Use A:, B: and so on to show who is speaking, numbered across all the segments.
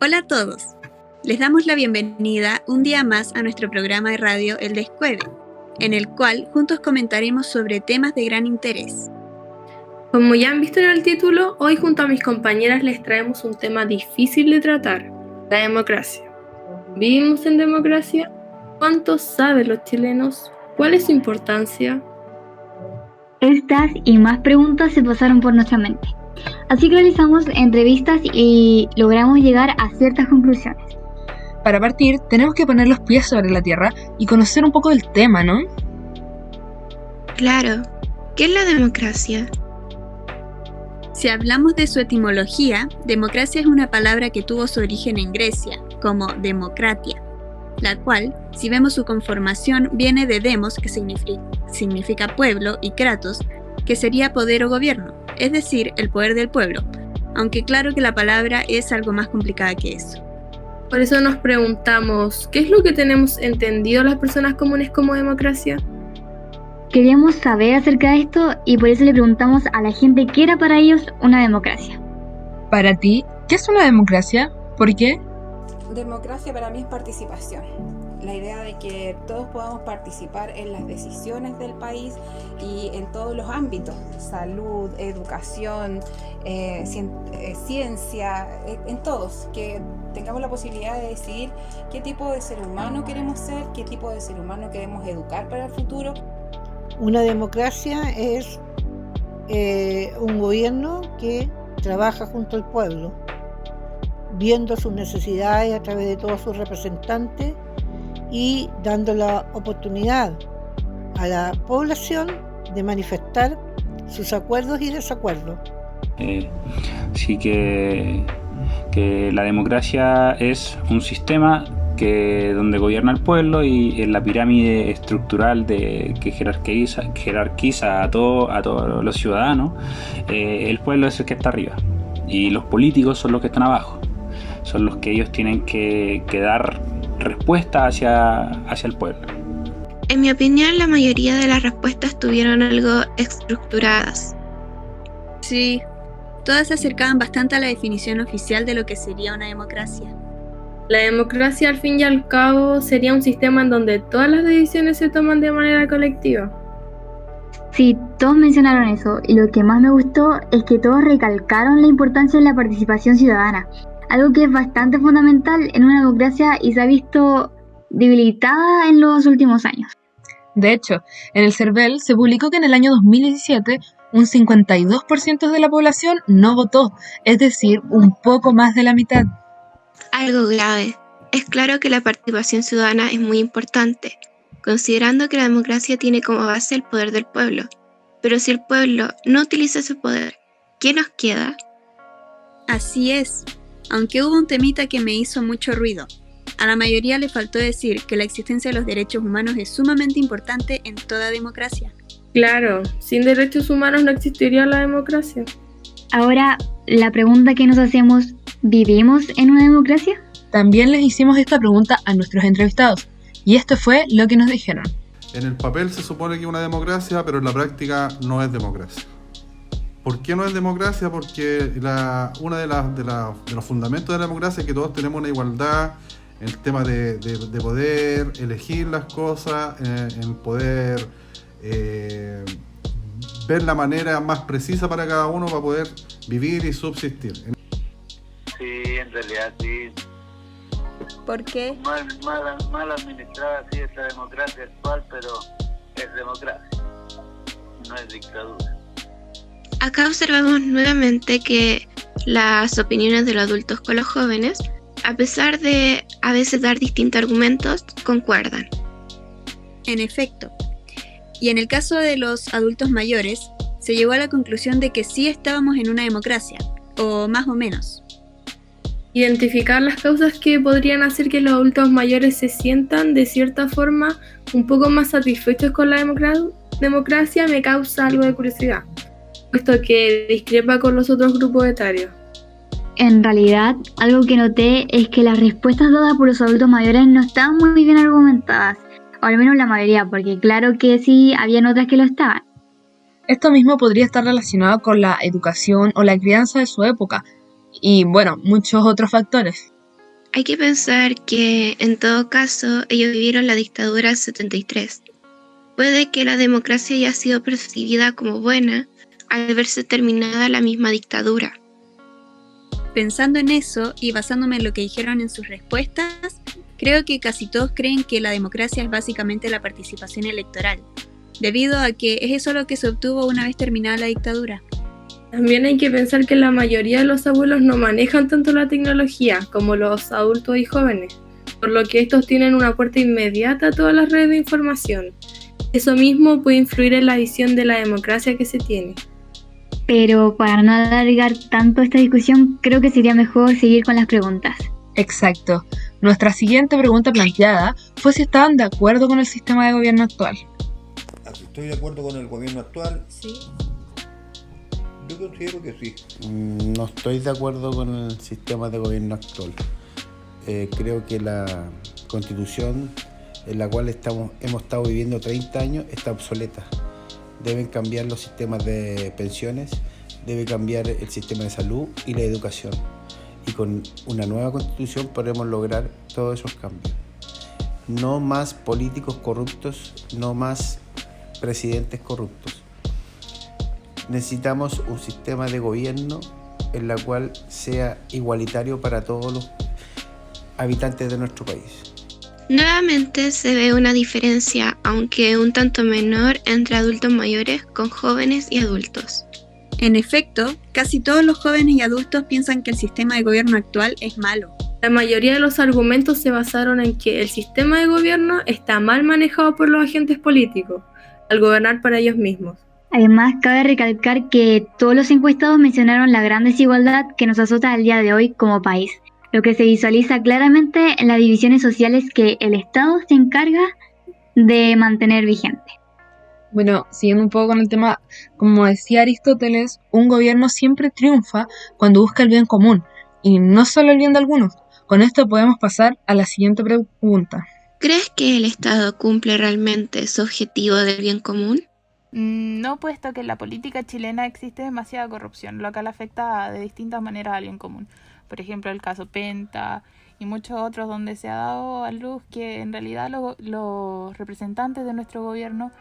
A: Hola a todos. Les damos la bienvenida un día más a nuestro programa de radio El Descueve, en el cual juntos comentaremos sobre temas de gran interés.
B: Como ya han visto en el título, hoy junto a mis compañeras les traemos un tema difícil de tratar, la democracia. ¿Vivimos en democracia? ¿Cuánto saben los chilenos? ¿Cuál es su importancia?
C: Estas y más preguntas se pasaron por nuestra mente. Así que realizamos entrevistas y logramos llegar a ciertas conclusiones.
D: Para partir, tenemos que poner los pies sobre la tierra y conocer un poco del tema, ¿no?
E: Claro. ¿Qué es la democracia?
A: Si hablamos de su etimología, democracia es una palabra que tuvo su origen en Grecia, como democratia, la cual, si vemos su conformación, viene de demos, que significa pueblo, y kratos, que sería poder o gobierno, es decir, el poder del pueblo, aunque claro que la palabra es algo más complicada que eso.
B: Por eso nos preguntamos, ¿qué es lo que tenemos entendido las personas comunes como democracia?
C: Queríamos saber acerca de esto y por eso le preguntamos a la gente qué era para ellos una democracia.
D: Para ti, ¿qué es una democracia? ¿Por qué?
F: Democracia para mí es participación. La idea de que todos podamos participar en las decisiones del país y en todos los ámbitos, salud, educación, ciencia, en todos, que tengamos la posibilidad de decidir qué tipo de ser humano queremos ser, qué tipo de ser humano queremos educar para el futuro.
G: Una democracia es un gobierno que trabaja junto al pueblo, viendo sus necesidades a través de todos sus representantes y dando la oportunidad a la población de manifestar sus acuerdos y desacuerdos.
H: Sí que la democracia es un sistema donde gobierna el pueblo y en la pirámide estructural que jerarquiza a todos los ciudadanos, el pueblo es el que está arriba y los políticos son los que están abajo. Son los que ellos tienen que dar respuesta hacia el pueblo.
E: En mi opinión, la mayoría de las respuestas estuvieron algo estructuradas.
A: Sí, todas se acercaban bastante a la definición oficial de lo que sería una democracia.
B: La democracia, al fin y al cabo, sería un sistema en donde todas las decisiones se toman de manera colectiva.
C: Sí, todos mencionaron eso, y lo que más me gustó es que todos recalcaron la importancia de la participación ciudadana, algo que es bastante fundamental en una democracia y se ha visto debilitada en los últimos años.
D: De hecho, en el CERVEL se publicó que en el año 2017 un 52% de la población no votó, es decir, un poco más de la mitad.
E: Algo grave. Es claro que la participación ciudadana es muy importante, considerando que la democracia tiene como base el poder del pueblo. Pero si el pueblo no utiliza ese poder, ¿qué nos queda?
A: Así es, aunque hubo un temita que me hizo mucho ruido. A la mayoría le faltó decir que la existencia de los derechos humanos es sumamente importante en toda democracia.
B: Claro, sin derechos humanos no existiría la democracia.
C: Ahora, la pregunta que nos hacemos, ¿vivimos en una democracia?
D: También les hicimos esta pregunta a nuestros entrevistados, y esto fue lo que nos dijeron.
I: En el papel se supone que es una democracia, pero en la práctica no es democracia. ¿Por qué no es democracia? Porque uno de los fundamentos de la democracia es que todos tenemos una igualdad en el tema de poder elegir las cosas, en poder ver la manera más precisa para cada uno para poder vivir y subsistir.
J: Sí, en realidad sí.
A: ¿Por qué?
J: Mal administrada sí esta democracia actual, pero es democracia, no es dictadura.
E: Acá observamos nuevamente que las opiniones de los adultos con los jóvenes, a pesar de a veces dar distintos argumentos, concuerdan.
A: En efecto. Y en el caso de los adultos mayores, se llegó a la conclusión de que sí estábamos en una democracia, o más o menos.
B: Identificar las causas que podrían hacer que los adultos mayores se sientan de cierta forma un poco más satisfechos con la democracia me causa algo de curiosidad, puesto que discrepa con los otros grupos etarios.
C: En realidad, algo que noté es que las respuestas dadas por los adultos mayores no estaban muy bien argumentadas, o al menos la mayoría, porque claro que sí, habían otras que lo estaban.
D: Esto mismo podría estar relacionado con la educación o la crianza de su época, y bueno, muchos otros factores.
E: Hay que pensar que, en todo caso, ellos vivieron la dictadura del 73. Puede que la democracia haya sido percibida como buena al verse terminada la misma dictadura.
A: Pensando en eso y basándome en lo que dijeron en sus respuestas, creo que casi todos creen que la democracia es básicamente la participación electoral, debido a que es eso lo que se obtuvo una vez terminada la dictadura.
B: También hay que pensar que la mayoría de los abuelos no manejan tanto la tecnología como los adultos y jóvenes, por lo que estos tienen una puerta inmediata a todas las redes de información. Eso mismo puede influir en la visión de la democracia que se tiene.
C: Pero para no alargar tanto esta discusión, creo que sería mejor seguir con las preguntas.
D: Exacto. Nuestra siguiente pregunta planteada fue si estaban de acuerdo con el sistema de gobierno actual.
K: ¿Estoy de acuerdo con el gobierno actual?
F: Sí.
K: Yo considero que sí.
L: No estoy de acuerdo con el sistema de gobierno actual. Creo que la constitución en la cual hemos estado viviendo 30 años está obsoleta. Deben cambiar los sistemas de pensiones, debe cambiar el sistema de salud y la educación. Y con una nueva constitución podremos lograr todos esos cambios. No más políticos corruptos, no más presidentes corruptos. Necesitamos un sistema de gobierno en la cual sea igualitario para todos los habitantes de nuestro país.
E: Nuevamente se ve una diferencia, aunque un tanto menor, entre adultos mayores con jóvenes y adultos.
A: En efecto, casi todos los jóvenes y adultos piensan que el sistema de gobierno actual es malo.
B: La mayoría de los argumentos se basaron en que el sistema de gobierno está mal manejado por los agentes políticos, al gobernar para ellos mismos.
C: Además, cabe recalcar que todos los encuestados mencionaron la gran desigualdad que nos azota al día de hoy como país, lo que se visualiza claramente en las divisiones sociales que el Estado se encarga de mantener vigente.
D: Bueno, siguiendo un poco con el tema, como decía Aristóteles, un gobierno siempre triunfa cuando busca el bien común, y no solo el bien de algunos. Con esto podemos pasar a la siguiente pregunta.
E: ¿Crees que el Estado cumple realmente su objetivo del bien común?
M: No, puesto que en la política chilena existe demasiada corrupción, lo cual afecta de distintas maneras al bien común. Por ejemplo, el caso Penta y muchos otros donde se ha dado a luz que en realidad los representantes de nuestro gobierno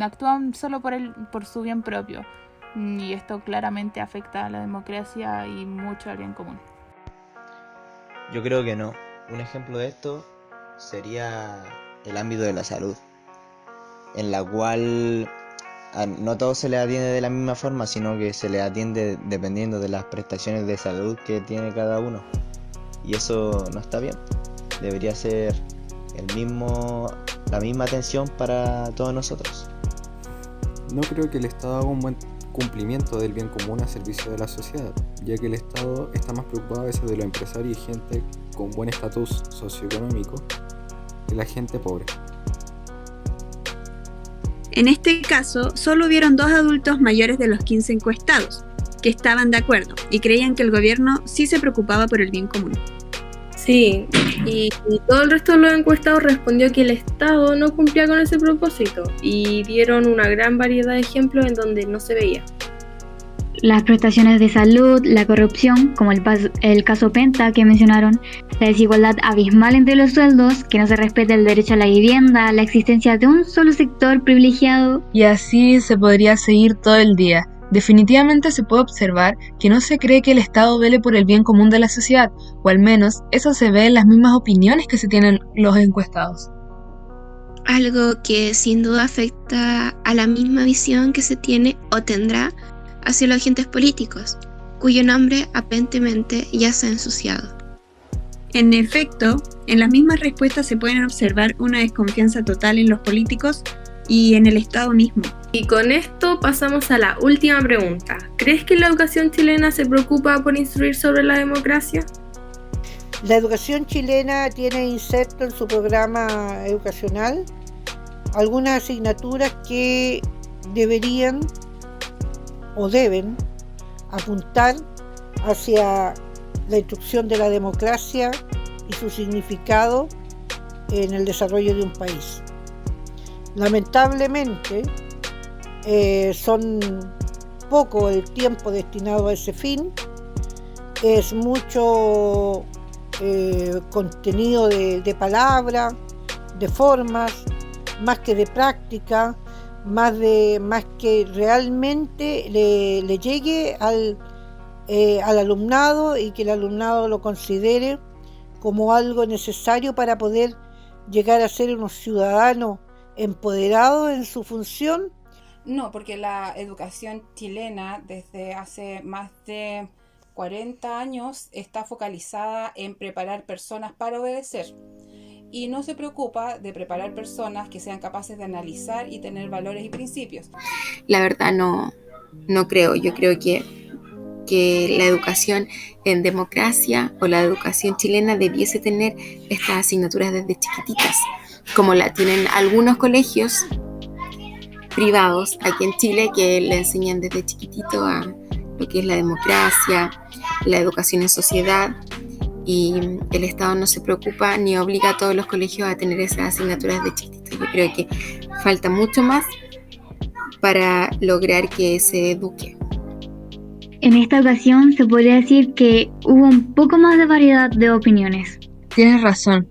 M: actúan solo por su bien propio. Y esto claramente afecta a la democracia y mucho al bien común.
N: Yo creo que no. Un ejemplo de esto sería el ámbito de la salud, en la cual no todo se le atiende de la misma forma, sino que se le atiende dependiendo de las prestaciones de salud que tiene cada uno. Y eso no está bien. Debería ser la misma atención para todos nosotros.
O: No creo que el Estado haga un buen cumplimiento del bien común a servicio de la sociedad, ya que el Estado está más preocupado a veces de los empresarios y gente con buen estatus socioeconómico que la gente pobre.
A: En este caso, solo hubieron 2 adultos mayores de los 15 encuestados, que estaban de acuerdo y creían que el gobierno sí se preocupaba por el bien común.
B: Sí, y todo el resto de los encuestados respondió que el Estado no cumplía con ese propósito y dieron una gran variedad de ejemplos en donde no se veía.
C: Las prestaciones de salud, la corrupción, como el caso Penta que mencionaron, la desigualdad abismal entre los sueldos, que no se respeta el derecho a la vivienda, la existencia de un solo sector privilegiado.
D: Y así se podría seguir todo el día. Definitivamente se puede observar que no se cree que el Estado vele por el bien común de la sociedad, o al menos eso se ve en las mismas opiniones que se tienen los encuestados.
E: Algo que sin duda afecta a la misma visión que se tiene o tendrá hacia los agentes políticos, cuyo nombre aparentemente ya se ha ensuciado.
A: En efecto, en las mismas respuestas se pueden observar una desconfianza total en los políticos y en el Estado mismo.
B: Y con esto pasamos a la última pregunta. ¿Crees que la educación chilena se preocupa por instruir sobre la democracia?
G: La educación chilena tiene inserto en su programa educacional algunas asignaturas que deberían o deben apuntar hacia la instrucción de la democracia y su significado en el desarrollo de un país. Lamentablemente, son poco el tiempo destinado a ese fin, es mucho contenido de palabras, de formas, más que de práctica, más que realmente le llegue al alumnado y que el alumnado lo considere como algo necesario para poder llegar a ser unos ciudadanos empoderados en su función.
F: No, porque la educación chilena desde hace más de 40 años está focalizada en preparar personas para obedecer y no se preocupa de preparar personas que sean capaces de analizar y tener valores y principios.
P: La verdad no creo. Yo creo que la educación en democracia o la educación chilena debiese tener estas asignaturas desde chiquititas, como la tienen algunos colegios privados aquí en Chile que le enseñan desde chiquitito a lo que es la democracia, la educación en sociedad, y el Estado no se preocupa ni obliga a todos los colegios a tener esas asignaturas de chiquitito. Yo creo que falta mucho más para lograr que se eduque.
C: En esta ocasión se podría decir que hubo un poco más de variedad de opiniones.
D: Tienes razón.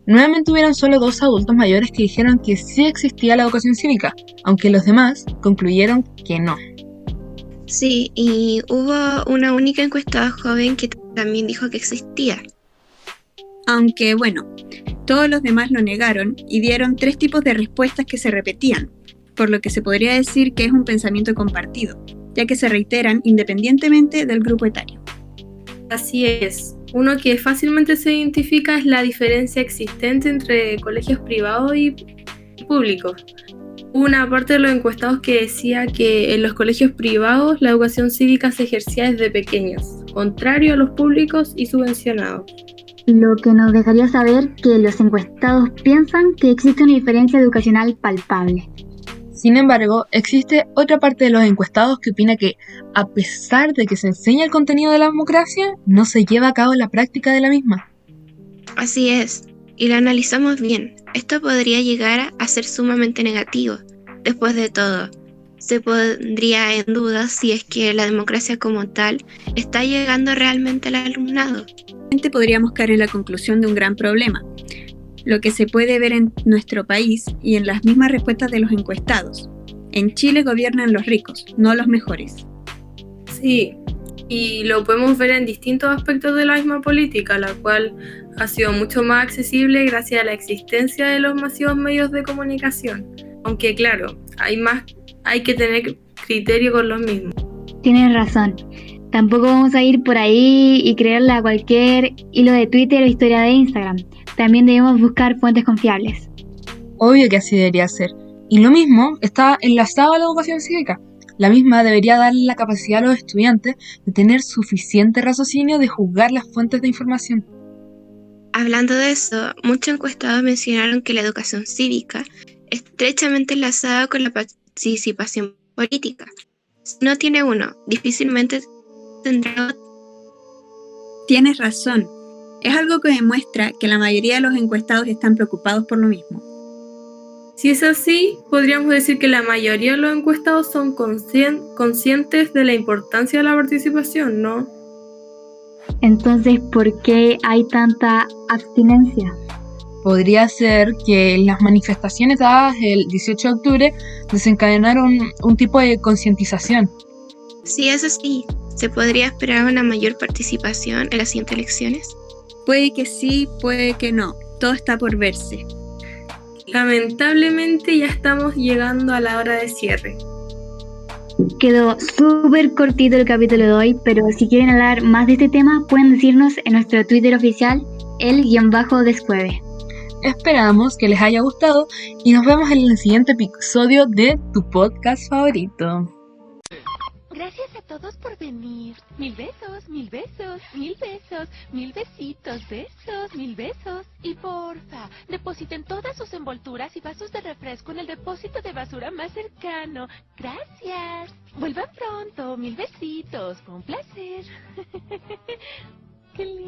D: Nuevamente hubieron solo 2 adultos mayores que dijeron que sí existía la educación cívica, aunque los demás concluyeron que no.
E: Sí, y hubo una única encuestada joven que también dijo que existía.
A: Aunque bueno, todos los demás lo negaron y dieron 3 tipos de respuestas que se repetían, por lo que se podría decir que es un pensamiento compartido, ya que se reiteran independientemente del grupo etario.
B: Así es. Uno que fácilmente se identifica es la diferencia existente entre colegios privados y públicos. Una parte de los encuestados que decía que en los colegios privados la educación cívica se ejercía desde pequeños, contrario a los públicos y subvencionados.
C: Lo que nos dejaría saber que los encuestados piensan que existe una diferencia educacional palpable.
D: Sin embargo, existe otra parte de los encuestados que opina que, a pesar de que se enseña el contenido de la democracia, no se lleva a cabo la práctica de la misma.
E: Así es, y lo analizamos bien. Esto podría llegar a ser sumamente negativo. Después de todo, se pondría en duda si es que la democracia como tal está llegando realmente al alumnado.
A: Podríamos caer en la conclusión de un gran problema, lo que se puede ver en nuestro país y en las mismas respuestas de los encuestados. En Chile gobiernan los ricos, no los mejores.
B: Sí, y lo podemos ver en distintos aspectos de la misma política, la cual ha sido mucho más accesible gracias a la existencia de los masivos medios de comunicación. Aunque claro, hay que tener criterio con los mismos.
C: Tienes razón. Tampoco vamos a ir por ahí y creerle a cualquier hilo de Twitter o historia de Instagram. También debemos buscar fuentes confiables.
D: Obvio que así debería ser. Y lo mismo está enlazado a la educación cívica. La misma debería darle la capacidad a los estudiantes de tener suficiente raciocinio de juzgar las fuentes de información.
E: Hablando de eso, muchos encuestados mencionaron que la educación cívica es estrechamente enlazada con la participación política. Si no tiene uno, difícilmente tendrá otro.
A: Tienes razón. Es algo que demuestra que la mayoría de los encuestados están preocupados por lo mismo.
B: Si es así, podríamos decir que la mayoría de los encuestados son conscientes de la importancia de la participación, ¿no?
C: Entonces, ¿por qué hay tanta abstinencia?
D: Podría ser que las manifestaciones dadas el 18 de octubre desencadenaron un tipo de concientización.
E: Si es así, ¿se podría esperar una mayor participación en las siguientes elecciones?
A: Puede que sí, puede que no. Todo está por verse.
B: Lamentablemente ya estamos llegando a la hora de cierre.
C: Quedó súper cortito el capítulo de hoy, pero si quieren hablar más de este tema, pueden decirnos en nuestro Twitter oficial, el_descueve.
D: Esperamos que les haya gustado y nos vemos en el siguiente episodio de tu podcast favorito.
Q: Gracias a todos por venir. 1000 besos, 1000 besos, 1000 besos, 1000 besitos, besos, 1000 besos. Y porfa, depositen todas sus envolturas y vasos de refresco en el depósito de basura más cercano. Gracias. Vuelvan pronto. 1000 besitos. Fue un placer. Qué lindo.